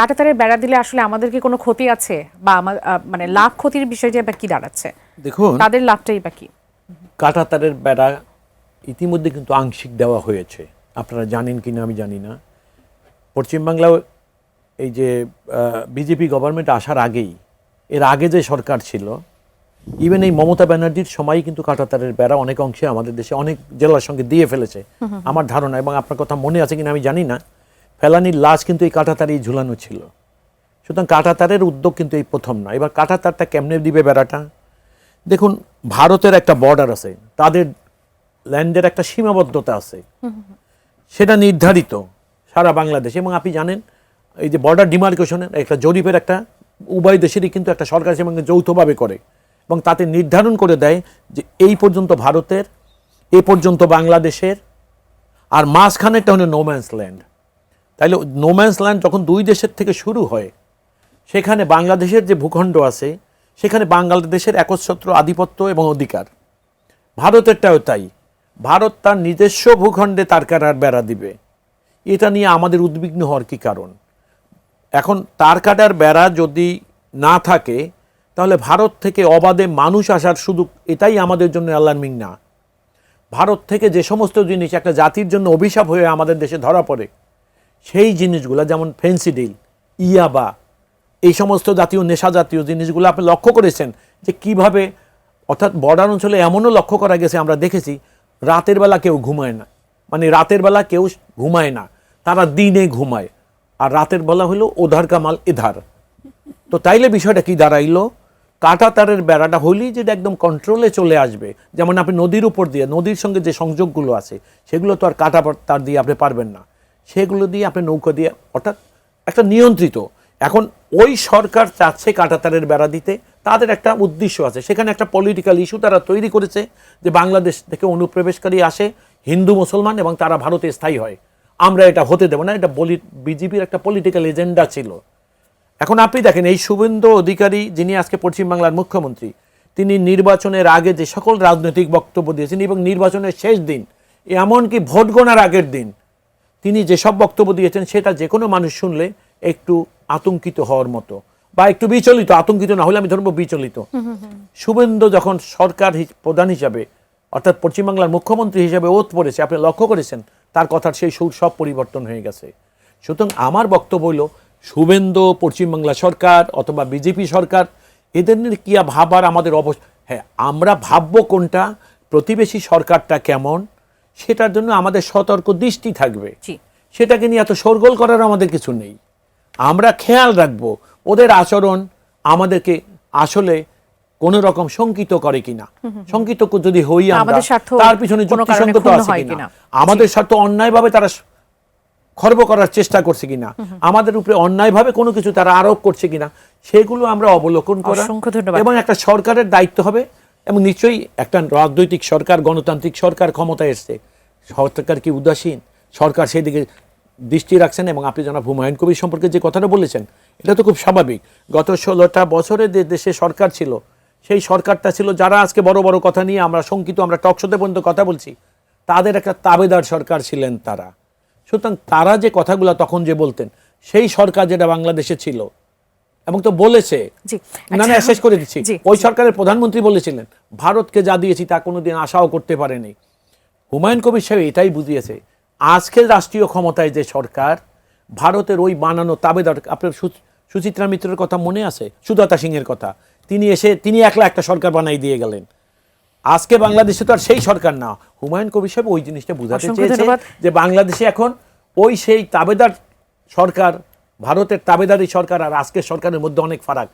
কাঁটাতারের বেড়া দিলে আসলে আমাদের কি কোনো ক্ষতি আছে, বা মানে লাভ ক্ষতির বিষয়টা বা কি দাঁড়াচ্ছে? দেখুন, তাদের লাভটাই বা কি? কাঁটাতারের বেড়া ইতিমধ্যে কিন্তু আংশিক দেওয়া হয়েছে, আপনারা জানেন কিনা আমি জানি না। পশ্চিমবাংলায় এই যে বিজেপি গভর্নমেন্ট আসার আগেই, এর আগে যে সরকার ছিল, ইভেন এই মমতা ব্যানার্জির সময়ই কিন্তু কাঁটাতারের বেড়া অনেক অংশে আমাদের দেশে অনেক জেলার সঙ্গে দিয়ে ফেলেছে আমার ধারণা, এবং আপনার কথা মনে আছে কিনা আমি জানি না। ফেলানির লাশ কিন্তু এই কাঁটাতারেই ঝুলানো ছিল। সুতরাং কাঁটাতারের উদ্যোগ কিন্তু এই প্রথম না। এবার কাঁটাতারটা কেমনে দিবে বেড়াটা? দেখুন, ভারতের একটা বর্ডার আছে, তাদের ল্যান্ডের একটা সীমাবদ্ধতা আছে, সেটা নির্ধারিত সারা বাংলাদেশ। এবং আপনি জানেন এই যে বর্ডার ডিমার্কেশনের একটা জরিপের একটা উভয় দেশেরই কিন্তু একটা সরকার সঙ্গে যৌথভাবে করে, এবং তাতে নির্ধারণ করে দেয় যে এই পর্যন্ত ভারতের, এই পর্যন্ত বাংলাদেশের, আর মাঝখানেরটা হলো নোম্যান্স ল্যান্ড। তাইলে নোম্যান্স ল্যান্ড যখন দুই দেশের থেকে শুরু হয়, সেখানে বাংলাদেশের যে ভূখণ্ড আছে সেখানে বাংলাদেশের একচ্ছত্র আধিপত্য এবং অধিকার। ভারতেরটাও তাই, ভারত তার নিজস্ব ভূখণ্ডে তার কাটার বেড়া দিবে। এটা নিয়ে আমাদের উদ্বিগ্ন হওয়ার কি কারণ? এখন তার কাটার বেড়া যদি না থাকে, তাহলে ভারত থেকে অবাধে মানুষ আসার সুযোগ, এটাই আমাদের জন্য অ্যালার্মিং না? ভারত থেকে যে সমস্ত জিনিস একটা জাতির জন্য অভিশাপ হয়ে আমাদের দেশে ধরা পড়ে, সেই জিনিসগুলো যেমন ফেন্সিডিল, ইয়াবা, এই সমস্ত জাতীয় নেশা জাতীয় জিনিসগুলো আপনি লক্ষ্য করেছেন যে কিভাবে, অর্থাৎ বর্ডার অঞ্চলে এমনও লক্ষ্য করা গেছে, আমরা দেখেছি রাতের বেলা কেউ ঘুমায় না, মানে রাতের বেলা কেউ ঘুমায় না, তারা দিনে ঘুমায়, আর রাতের বেলা হলো ওধার কামাল এধার। তো তাইলে বিষয়টা কি দাঁড়াইলো? কাঁটাতারের বেড়াটা হলেই যেটা একদম কন্ট্রোলে চলে আসবে। যেমন আপনি নদীর উপর দিয়ে, নদীর সঙ্গে যে সংযোগগুলো আছে সেগুলো তো আর কাঁটা তার দিয়ে আপনি পারবেন না, সেগুলো দিয়ে আপনি নৌকা দিয়ে, অর্থাৎ একটা নিয়ন্ত্রিত। এখন ওই সরকার চাচ্ছে কাঁটাতারের বেড়া দিতে, তাদের একটা উদ্দেশ্য আছে, সেখানে একটা পলিটিক্যাল ইস্যু তারা তৈরি করেছে যে বাংলাদেশ থেকে অনুপ্রবেশকারী আসে হিন্দু মুসলমান এবং তারা ভারতে স্থায়ী হয়, আমরা এটা হতে দেব না। এটা বিজেপির একটা পলিটিক্যাল এজেন্ডা ছিল। এখন আপনি দেখেন, এই শুভেন্দু অধিকারী যিনি আজকে পশ্চিমবাংলার মুখ্যমন্ত্রী, তিনি নির্বাচনের আগে যে সকল রাজনৈতিক বক্তব্য দিয়েছেন এবং নির্বাচনের শেষ দিন, এমনকি ভোট গণার আগের দিন তিনি যেসব বক্তব্য দিয়েছেন, সেটা যে কোনো মানুষ শুনলে একটু আতঙ্কিত হওয়ার মতো, বা একটু বিচলিত, আতঙ্কিত না হলে আমি ধরবো বিচলিত। শুভেন্দু যখন সরকার প্রধান হিসাবে, অর্থাৎ পশ্চিমবাংলার মুখ্যমন্ত্রী হিসাবে ওত পড়েছে, আপনি লক্ষ্য করেছেন তার কথার সেই সুর সব পরিবর্তন হয়ে গেছে। সুতরাং আমার বক্তব্য হইল, শুভেন্দু, পশ্চিমবাংলা সরকার অথবা বিজেপি সরকার, এদের নিয়ে কি ভাবার আমাদের হ্যাঁ, আমরা ভাববো কোনটা, প্রতিবেশী সরকারটা কেমন, সেটার জন্য আমাদের সতর্ক দৃষ্টি থাকবে। সেটাকে নিয়ে এত শোরগোল করার আমাদের কিছু নেই। আমরা খেয়াল রাখবো ওদের আচরণ আমাদেরকে আসলে কোন রকম শঙ্কিত করে কিনা। শঙ্কিত যদি হই আমরা, তার পিছনে যুক্তিসঙ্গত আছে কিনা, আমাদের স্বার্থ অন্যায়ভাবে তারা খর্ব করার চেষ্টা করছে কিনা, আমাদের উপরে অন্যায়ভাবে কোনো কিছু তারা আরোপ করছে কিনা, সেগুলো আমরা অবলোকন করা। এবং একটা সরকারের দায়িত্ব হবে, এবং নিশ্চয়ই একটা রাজনৈতিক সরকার, গণতান্ত্রিক সরকার ক্ষমতায় এসছে, সরকার কি উদাসীন? সরকার সেই দিকে দৃষ্টি রাখছেন। এবং আপনি জনাব হুমায়ুন কবির সম্পর্কে যে কথাটা বলেছেন, এটা তো খুব স্বাভাবিক। গত 16টা বছরে যে দেশে সরকার ছিল, সেই সরকারটা ছিল যারা আজকে বড় বড় কথা নিয়ে আমরা শঙ্কিত, আমরা টকশোতে পর্যন্ত কথা বলছি, তাদের একটা তাবেদার সরকার ছিলেন তারা। সুতরাং তারা যে কথাগুলো তখন যে বলতেন, সেই সরকার যেটা বাংলাদেশে ছিল, এবং তো বলেছে, না শেষ করে দিচ্ছি, ওই সরকারের প্রধানমন্ত্রী বলেছিলেন ভারতকে যা দিয়েছি তা কোনোদিন আশাও করতে পারেনি। হুমায়ুন কবির সাহেব এটাই বুঝিয়েছে। আজকের রাষ্ট্রীয় ক্ষমতায় যে সরকার, ভারতের ওই বানানো তাবেদার, আপনার সুচিত্রা মিত্রের কথা মনে আছে, সুজাতা সিংয়ের কথা, তিনি একলা একটা সরকার বানাই দিয়ে গেলেন। আজকে বাংলাদেশে তো আর সেই সরকার না। হুমায়ুন কবির সাহেব ওই জিনিসটা বুঝাতে চেয়েছে যে বাংলাদেশে এখন ওই সেই তাবেদার সরকার, ভারতের তাবেদারি সরকার আর আজকের সরকারের মধ্যে অনেক ফারাক।